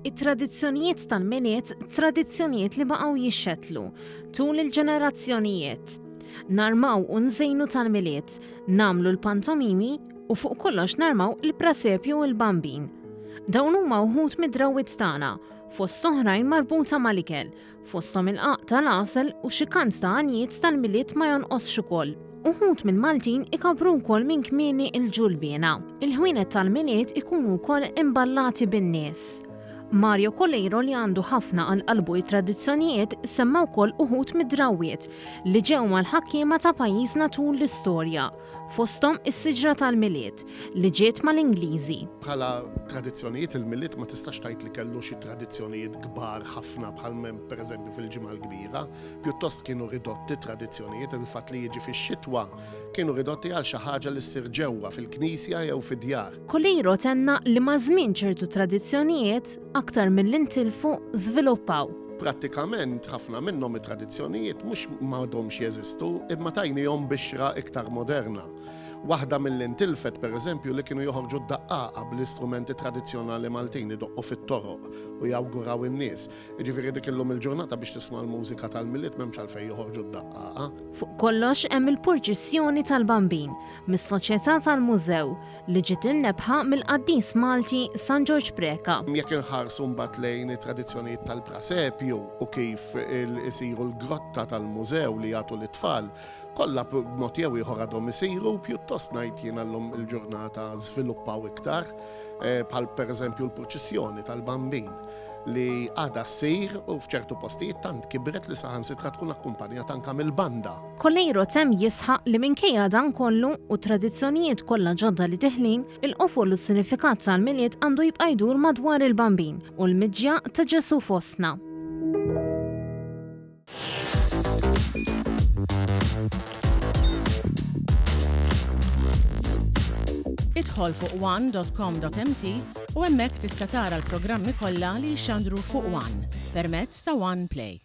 it-tradizzjonijiet tal-miliet tradizzjonijiet li baqgħu jixxettlu tul il-ġenerazzjonijiet. Narmaw u nżejnu tal-miliet, namlu l-pantomimi u fuq kollox narmaw il-prasepju u l-bambin. Dawn huma wħud mid-drawwiet tagħna, fost oħrajn marbuta mal-ikel, fosthom il-qaq tal-għasel u xi kant ta' għanijiet tal-miliet ma jonqosx ukoll. Uħud mill-Maltin ikabru wkoll minn kmieni il-ġulbiena. Il-ħwienet tal-miliet ikunu wkoll imballati bin-nies. Mario Colleiro li għandu ħafna għal qalbu tradizzjonijiet semma wkoll uħud mid-drawwiet li ġew mal-ħakkiema ta' pajjiżna tul l-istorja, fosthom is-siġra tal-miliet li ġiet mal-Ingliżi. Bħala tradizzjonijiet il-miliet ma tistax tgħid li kellu xi tradizzjonijiet kbar ħafna bħal pereżempju fil-ġimgħa l-kbira, pjuttost kienu ridotti tradizzjonijiet il-fatt li jiġi fix-xitwa kienu ridotti għal xi ħaġa li ssir ġewwa fil-knisja jew fid-djar. Colleiro tenna li ma' żmien ċertu tradizzjonijiet aktar mill-intilfu żviluppaw. Prattikament ħafna minnhom it-tradizzjonijiet mhux m'għadhomx jeżistu imma tajnihom bixra iktar moderna. Waħda mill-intilfet pereżempju li kienu joħorġu d-daqqaqa bl-istrumenti tradizzjonali Maltin idoqqu fit-toroq u jawguraw in-nies. Jiġifieri dik illum il-ġurnata biex tisma' l-mużika tal-miliet m'hemmx għalfejn joħorġu d-daqqaqa. Fuq kollox hemm il-purċissjoni tal-bambin mis-Soċjetà tal-Mużew li ġiet imnebħa mill-Qaddis Malti San George Preka. Jekk inħarsu mbagħad lejn it-tradizzjonijiet tal-prasepju u kif isiru l-grotta tal-mużew li jagħtu lit-tfal, kollha b'mod jew ieħor għadhom isiru pjuttost ngħid jien llum il-ġurnata żviluppaw iktar bħal pereżempju l-proċessjoni tal-bambin li għadha ssir u f'ċertu postijiet tant kibret li saħansitra tkun akkumpanjata anke mill-banda. Colleiro temm jisħaq li minkejja dan kollu u tradizzjonijiet kollha ġodda li teħlin, il-qofol u s-sinifikat tal-miliet għandu jibqa' jdur madwar il-bambin u l-miġja ta' Ġesu fostna. Idħol fuq one.com.mt u hemmhekk tista' tara l-programmi kollha li jxandru fuq One permezz ta' One Play.